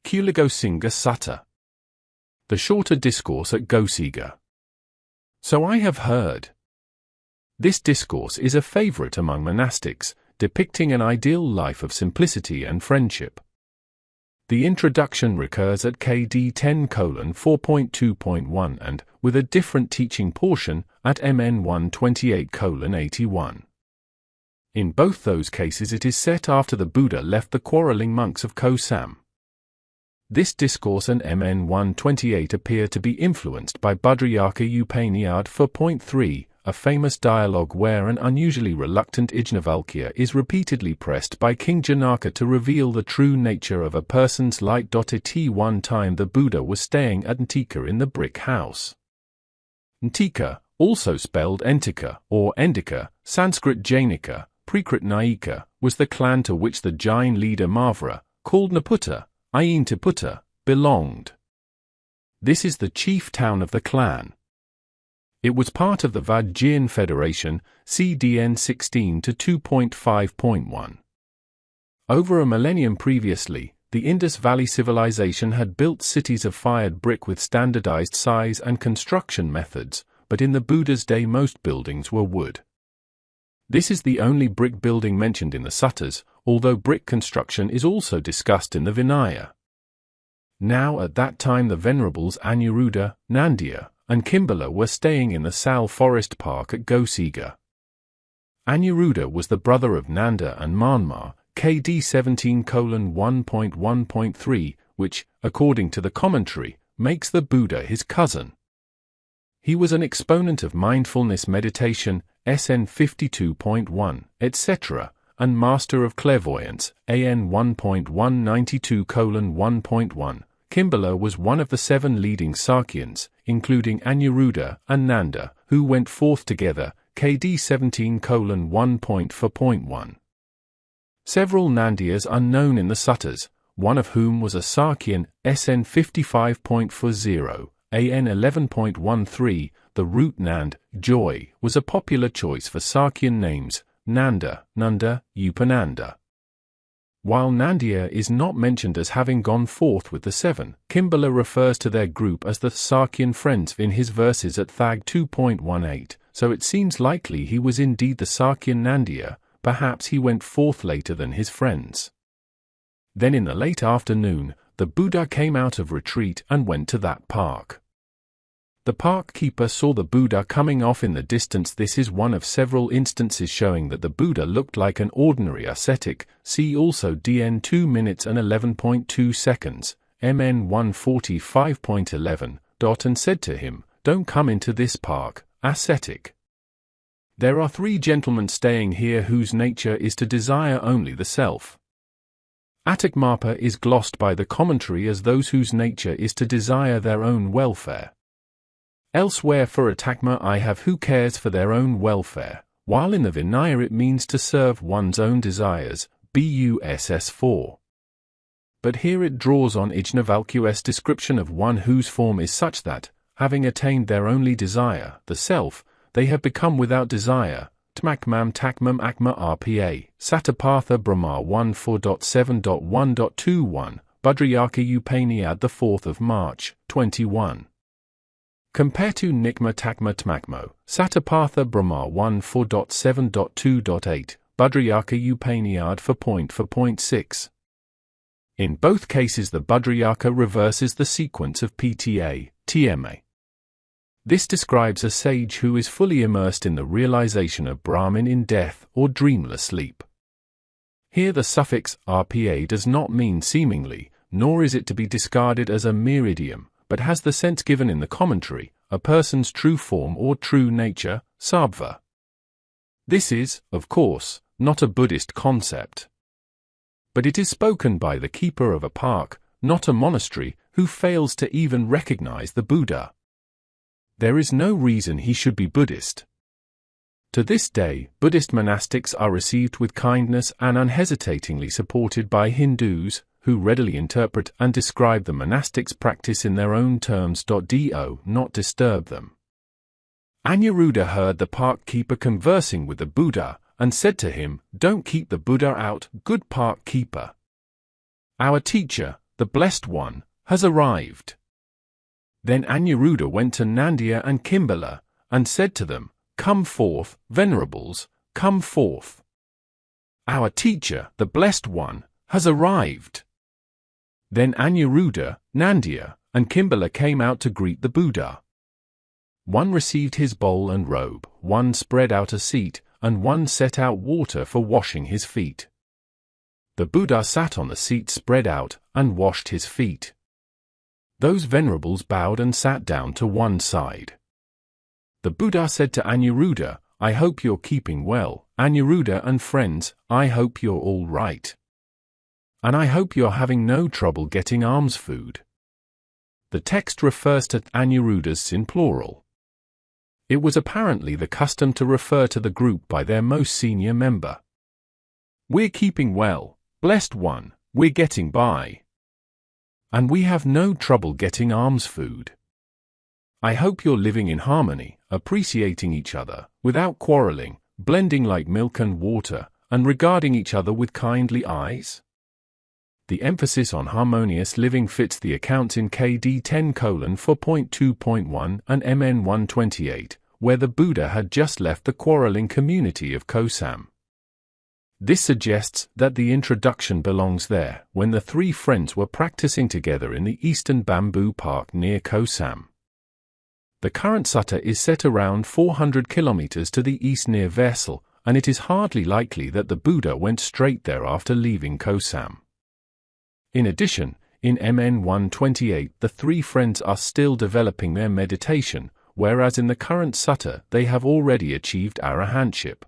Culagosinga Sutta. The shorter discourse at Gosinga. So I have heard. This discourse is a favorite among monastics, depicting an ideal life of simplicity and friendship. The introduction recurs at KD 10:4.2.1 and, with a different teaching portion, at MN 128:81. In both those cases it is set after the Buddha left the quarreling monks of Kosam. This discourse and MN 128 appear to be influenced by Buddhayaka Upanishad 4.3, a famous dialogue where an unusually reluctant Yajnavalkya is repeatedly pressed by King Janaka to reveal the true nature of a person's light. At one time the Buddha was staying at Ntika in the brick house. Ntika, also spelled Entika or Endika, Sanskrit Jainika, Prakrit Naika, was the clan to which the Jain leader Mavra, called Naputta, Ayintaputta, belonged. This is the chief town of the clan. It was part of the Vajjayan Federation, CDN 16-2.5.1. Over a millennium previously, the Indus Valley civilization had built cities of fired brick with standardized size and construction methods, but in the Buddha's day most buildings were wood. This is the only brick building mentioned in the suttas, although brick construction is also discussed in the Vinaya. Now at that time the venerables Aniruddha, Nandiya, and Kimbala were staying in the Sal Forest Park at Gosinga. Aniruddha was the brother of Nanda and Manma, KD 17:1.1.3, which, according to the commentary, makes the Buddha his cousin. He was an exponent of mindfulness meditation, SN 52.1, etc., and master of clairvoyance, AN 1.192:1.1. Kimbala was one of the 7 leading Sakyans, including Aniruddha and Nanda, who went forth together, KD 17:1.4.1. Several Nandiyas are known in the suttas, one of whom was a Sakyan, SN 55.40, AN 11.13. The root Nand, joy, was a popular choice for Sakyan names, Nanda, Nanda, Upananda. While Nandiya is not mentioned as having gone forth with the 7, Kimbala refers to their group as the Sakyan friends in his verses at Thag 2.18, so it seems likely he was indeed the Sakyan Nandiya, perhaps he went forth later than his friends. Then in the late afternoon, the Buddha came out of retreat and went to that park. The park keeper saw the Buddha coming off in the distance. This is one of several instances showing that the Buddha looked like an ordinary ascetic. See also DN 2 minutes and 11.2 seconds, MN 145.11, and said to him, "Don't come into this park, ascetic. There are 3 gentlemen staying here whose nature is to desire only the self." Atakmapa is glossed by the commentary as those whose nature is to desire their own welfare. Elsewhere for Atakma I have who cares for their own welfare, while in the Vinaya it means to serve one's own desires, BUSS 4. But here it draws on Yajnavalkya's description of one whose form is such that, having attained their only desire, the self, they have become without desire. Tmakmam Takmam Akma RPA, Satapatha Brahma 14.7.1.21, Buddhayaka Upanishad 4 March, 21. Compare to Nikma Takma Tmakmo, Satapatha Brahma 14.7.2.8, Buddhayaka Upanishad 4.4.6. In both cases the Buddhayaka reverses the sequence of PTA, TMA. This describes a sage who is fully immersed in the realization of Brahman in death or dreamless sleep. Here the suffix RPA does not mean seemingly, nor is it to be discarded as a mere idiom, but has the sense given in the commentary, a person's true form or true nature, sattva. This is, of course, not a Buddhist concept. But it is spoken by the keeper of a park, not a monastery, who fails to even recognize the Buddha. There is no reason he should be Buddhist. To this day, Buddhist monastics are received with kindness and unhesitatingly supported by Hindus, who readily interpret and describe the monastics' practice in their own terms. Do not disturb them. Aniruddha heard the park keeper conversing with the Buddha, and said to him, "Don't keep the Buddha out, good park keeper. Our teacher, the Blessed One, has arrived." Then Anuruddha went to Nandya and Kimbala, and said to them, "Come forth, venerables, come forth. Our teacher, the Blessed One, has arrived." Then Anuruddha, Nandya, and Kimbala came out to greet the Buddha. One received his bowl and robe, one spread out a seat, and one set out water for washing his feet. The Buddha sat on the seat spread out, and washed his feet. Those venerables bowed and sat down to one side. The Buddha said to Anuruddha, "I hope you're keeping well, Anuruddha and friends, I hope you're all right. And I hope you're having no trouble getting alms food." The text refers to Anuruddhas in plural. It was apparently the custom to refer to the group by their most senior member. "We're keeping well, Blessed One, we're getting by. And we have no trouble getting alms food. I hope you're living in harmony, appreciating each other, without quarreling, blending like milk and water, and regarding each other with kindly eyes." The emphasis on harmonious living fits the accounts in KD 10:4.2.1 and MN 128, where the Buddha had just left the quarreling community of Kosam. This suggests that the introduction belongs there, when the three friends were practicing together in the eastern bamboo park near Kosam. The current sutta is set around 400 kilometers to the east near Vesal, and it is hardly likely that the Buddha went straight there after leaving Kosam. In addition, in MN 128 the three friends are still developing their meditation, whereas in the current sutta they have already achieved arahantship.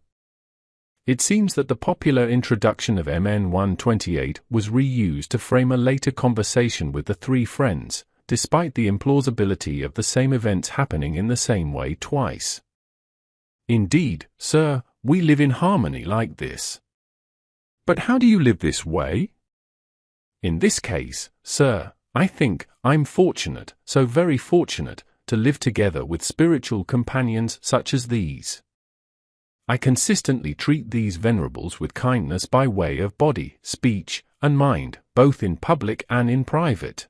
It seems that the popular introduction of MN 128 was reused to frame a later conversation with the three friends, despite the implausibility of the same events happening in the same way twice. "Indeed, sir, we live in harmony like this." "But how do you live this way?" "In this case, sir, I think I'm fortunate, so very fortunate, to live together with spiritual companions such as these. I consistently treat these venerables with kindness by way of body, speech, and mind, both in public and in private.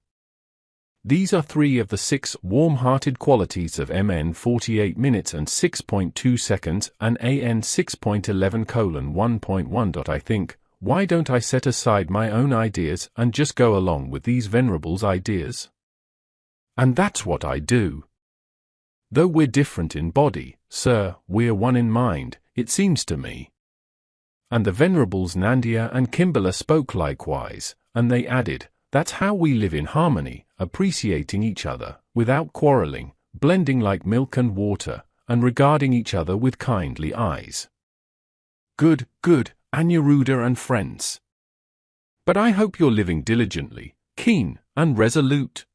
These are 3 of the 6 warm-hearted qualities of MN 48 minutes and 6.2 seconds and AN 6.11:1.1. I think, why don't I set aside my own ideas and just go along with these venerables' ideas? And that's what I do. Though we're different in body, sir, we're one in mind, it seems to me." And the venerables Nandya and Kimbala spoke likewise, and they added, "That's how we live in harmony, appreciating each other, without quarreling, blending like milk and water, and regarding each other with kindly eyes." Good, good, Anuruddha and friends. But I hope you're living diligently, keen, and resolute.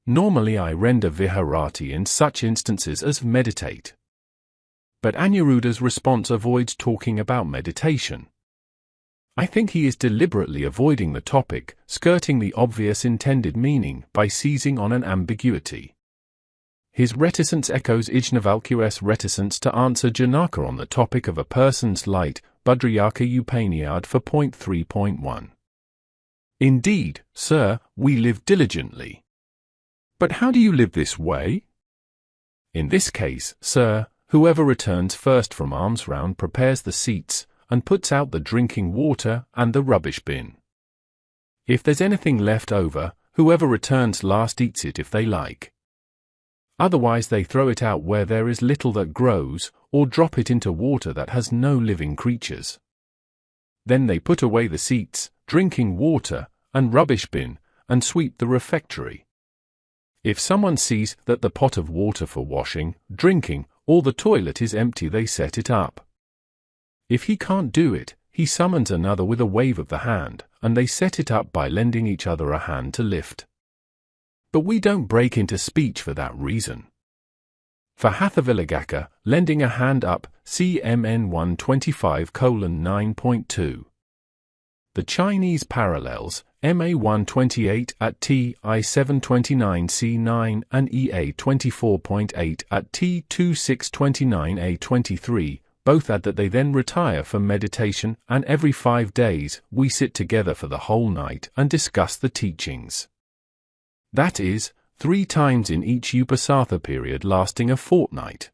Normally I render viharati in such instances as meditate. But Anuruddha's response avoids talking about meditation. I think he is deliberately avoiding the topic, skirting the obvious intended meaning by seizing on an ambiguity. His reticence echoes Ijnavalkyas' reticence to answer Janaka on the topic of a person's light, Buddhayaka Upaniyad 4.3.1. "Indeed, sir, we live diligently. But how do you live this way?" "In this case, sir, whoever returns first from alms round prepares the seats, and puts out the drinking water and the rubbish bin. If there's anything left over, whoever returns last eats it if they like. Otherwise they throw it out where there is little that grows, or drop it into water that has no living creatures. Then they put away the seats, drinking water, and rubbish bin, and sweep the refectory. If someone sees that the pot of water for washing, drinking, or the toilet is empty, they set it up. If he can't do it, he summons another with a wave of the hand, and they set it up by lending each other a hand to lift. But we don't break into speech for that reason. For Hathavilagaka, lending a hand up, CMN 125:9.2. The Chinese parallels, MA 128 at T I 729C9 and EA 24.8 at T 2629A23, both add that they then retire for meditation, and every 5 days, we sit together for the whole night and discuss the teachings. That is, 3 times in each Uposatha period lasting a fortnight.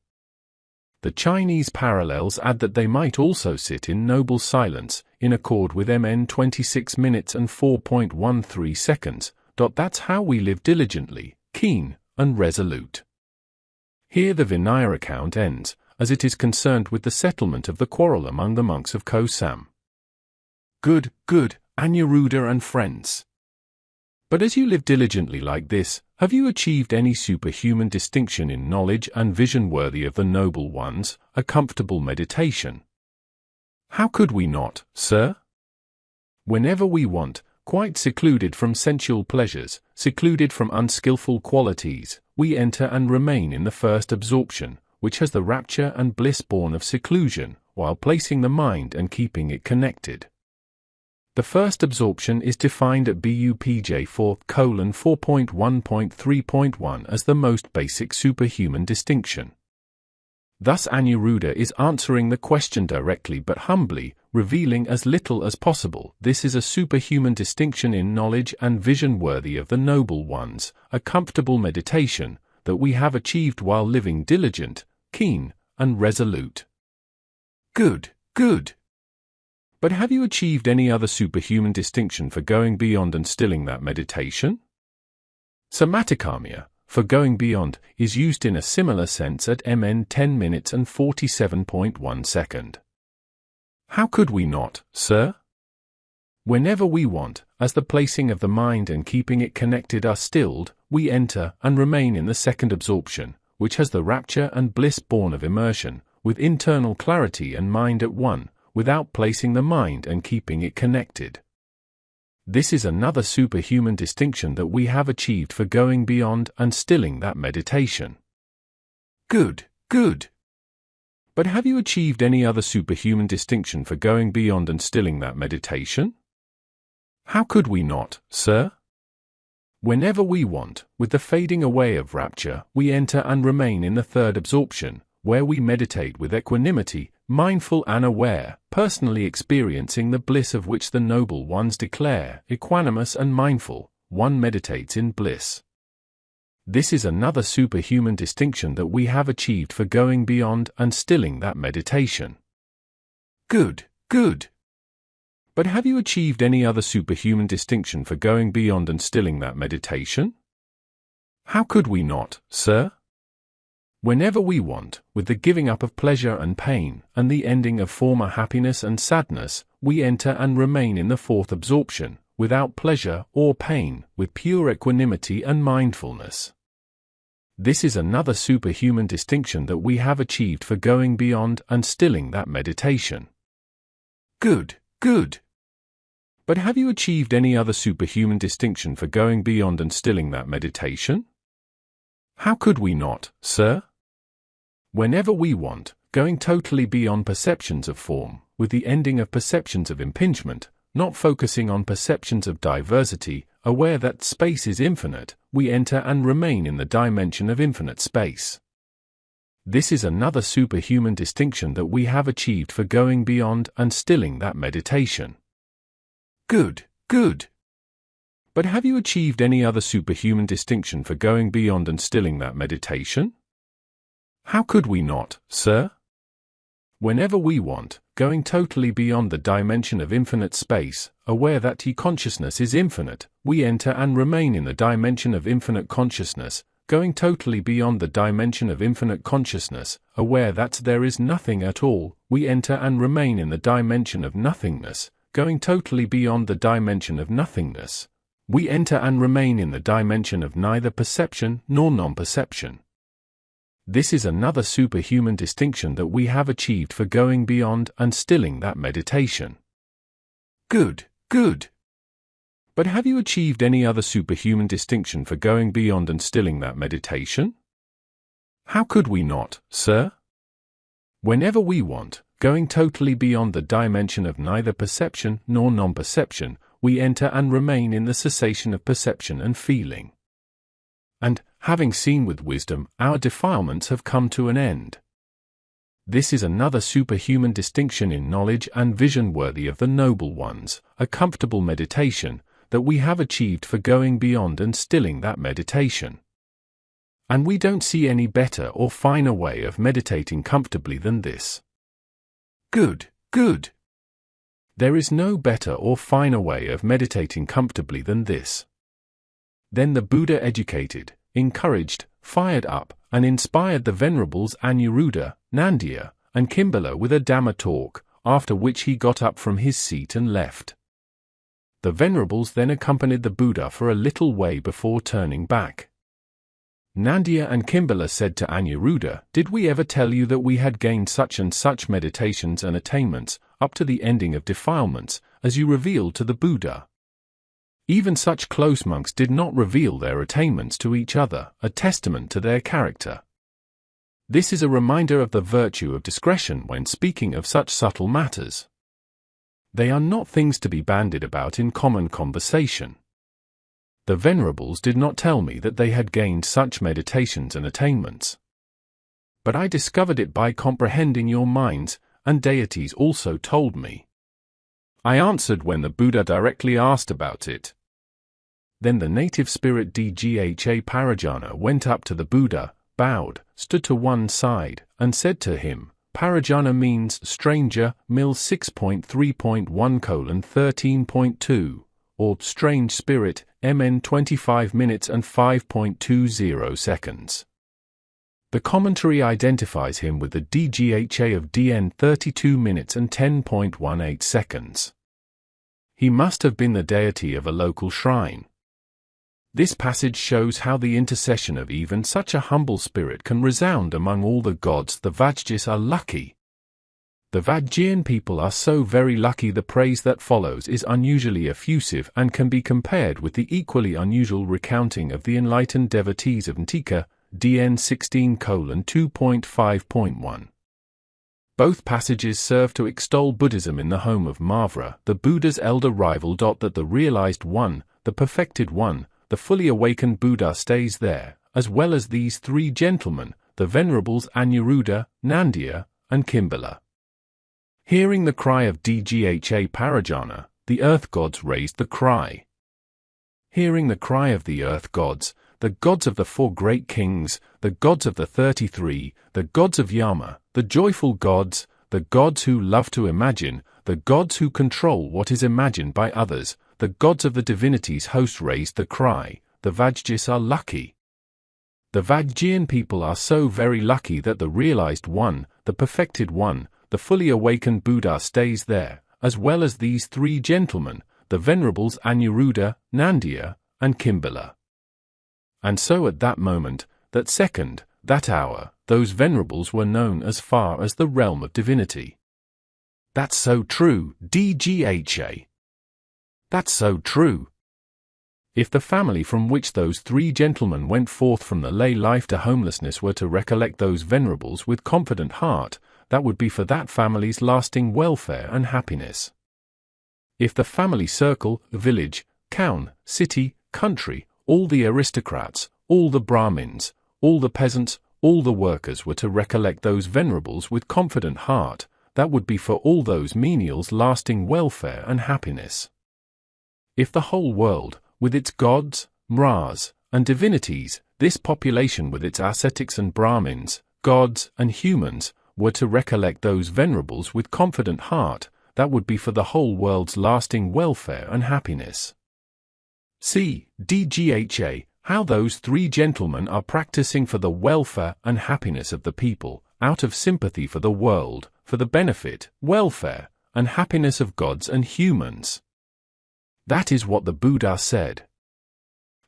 The Chinese parallels add that they might also sit in noble silence, in accord with MN 26 minutes and 4.13 seconds. That's how we live diligently, keen, and resolute. Here the Vinaya account ends, as it is concerned with the settlement of the quarrel among the monks of Kosam. Good, Anuruddha and friends. But as you live diligently like this, have you achieved any superhuman distinction in knowledge and vision worthy of the noble ones, a comfortable meditation? How could we not, sir? Whenever we want, quite secluded from sensual pleasures, secluded from unskillful qualities, we enter and remain in the first absorption, which has the rapture and bliss born of seclusion, while placing the mind and keeping it connected. The first absorption is defined at BUPJ 4:4.1.3.1 as the most basic superhuman distinction. Thus Anuruddha is answering the question directly but humbly, revealing as little as possible. This is a superhuman distinction in knowledge and vision worthy of the noble ones, a comfortable meditation, that we have achieved while living diligent, keen, and resolute. Good. But have you achieved any other superhuman distinction for going beyond and stilling that meditation? Samathikamya, for going beyond, is used in a similar sense at MN 10 minutes and 47.1 second. How could we not, sir? Whenever we want, as the placing of the mind and keeping it connected are stilled, we enter and remain in the second absorption, which has the rapture and bliss born of immersion, with internal clarity and mind at one, without placing the mind and keeping it connected. This is another superhuman distinction that we have achieved for going beyond and stilling that meditation. Good. But have you achieved any other superhuman distinction for going beyond and stilling that meditation? How could we not, sir? Whenever we want, with the fading away of rapture, we enter and remain in the third absorption, where we meditate with equanimity, mindful and aware, personally experiencing the bliss of which the noble ones declare. Equanimous and mindful, one meditates in bliss. This is another superhuman distinction that we have achieved for going beyond and stilling that meditation. Good. But have you achieved any other superhuman distinction for going beyond and stilling that meditation? How could we not, sir? Whenever we want, with the giving up of pleasure and pain, and the ending of former happiness and sadness, we enter and remain in the fourth absorption, without pleasure or pain, with pure equanimity and mindfulness. This is another superhuman distinction that we have achieved for going beyond and stilling that meditation. Good. But have you achieved any other superhuman distinction for going beyond and stilling that meditation? How could we not, sir? Whenever we want, going totally beyond perceptions of form, with the ending of perceptions of impingement, not focusing on perceptions of diversity, aware that space is infinite, we enter and remain in the dimension of infinite space. This is another superhuman distinction that we have achieved for going beyond and stilling that meditation. Good. But have you achieved any other superhuman distinction for going beyond and stilling that meditation? How could we not, sir? Whenever we want, going totally beyond the dimension of infinite space, aware that consciousness is infinite, we enter and remain in the dimension of infinite consciousness, going totally beyond the dimension of infinite consciousness, aware that there is nothing at all, we enter and remain in the dimension of nothingness, going totally beyond the dimension of nothingness, we enter and remain in the dimension of neither perception nor non-perception. This is another superhuman distinction that we have achieved for going beyond and stilling that meditation. Good. But have you achieved any other superhuman distinction for going beyond and stilling that meditation? How could we not, sir? Whenever we want, going totally beyond the dimension of neither perception nor non-perception, we enter and remain in the cessation of perception and feeling. And, having seen with wisdom, our defilements have come to an end. This is another superhuman distinction in knowledge and vision worthy of the noble ones, a comfortable meditation that we have achieved for going beyond and stilling that meditation. And we don't see any better or finer way of meditating comfortably than this. Good, good. There is no better or finer way of meditating comfortably than this. Then the Buddha educated, encouraged, fired up, and inspired the Venerables Anuruddha, Nandya, and Kimbala with a Dhamma talk, after which he got up from his seat and left. The Venerables then accompanied the Buddha for a little way before turning back. Nandya and Kimbala said to Anuruddha, "Did we ever tell you that we had gained such and such meditations and attainments, up to the ending of defilements, as you revealed to the Buddha?" Even such close monks did not reveal their attainments to each other, a testament to their character. This is a reminder of the virtue of discretion when speaking of such subtle matters. They are not things to be bandied about in common conversation. The Venerables did not tell me that they had gained such meditations and attainments. But I discovered it by comprehending your minds, and deities also told me. I answered when the Buddha directly asked about it. Then the native spirit Dgha Parajana went up to the Buddha, bowed, stood to one side, and said to him, Parajana means stranger, Mil 6.3.1:13.2, or strange spirit, MN 25 minutes and 5.20 seconds. The commentary identifies him with the Dgha of DN 32 minutes and 10.18 seconds. He must have been the deity of a local shrine. This passage shows how the intercession of even such a humble spirit can resound among all the gods. The Vajjis are lucky. The Vajjian people are so very lucky. The praise that follows is unusually effusive and can be compared with the equally unusual recounting of the enlightened devotees of Ntika, DN 16:2.5.1. Both passages serve to extol Buddhism in the home of Mavra, the Buddha's elder rival. That the realized one, the perfected one, the fully awakened Buddha stays there, as well as these three gentlemen, the Venerables Anuruddha, Nandya, and Kimbala. Hearing the cry of Dgha Parajana, the earth gods raised the cry. Hearing the cry of the earth gods, the gods of the four great kings, the gods of the 33, the gods of Yama, the joyful gods, the gods who love to imagine, the gods who control what is imagined by others, the gods of the divinities host raised the cry, the Vajjis are lucky. The Vajjian people are so very lucky that the realized one, the perfected one, the fully awakened Buddha stays there, as well as these three gentlemen, the Venerables Anuruddha, Nandya, and Kimbala. And so at that moment, that second, that hour, those Venerables were known as far as the realm of divinity. That's so true, Dgha. That's so true. If the family from which those three gentlemen went forth from the lay life to homelessness were to recollect those Venerables with confident heart, that would be for that family's lasting welfare and happiness. If the family circle, village, town, city, country, all the aristocrats, all the Brahmins, all the peasants, all the workers were to recollect those Venerables with confident heart, that would be for all those menials lasting welfare and happiness. If the whole world, with its gods, mras, and divinities, this population with its ascetics and Brahmins, gods, and humans, were to recollect those Venerables with confident heart, that would be for the whole world's lasting welfare and happiness. See, Dgha, how those three gentlemen are practicing for the welfare and happiness of the people, out of sympathy for the world, for the benefit, welfare, and happiness of gods and humans. That is what the Buddha said.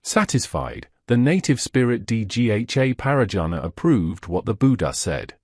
Satisfied, the native spirit Dgha Parajana approved what the Buddha said.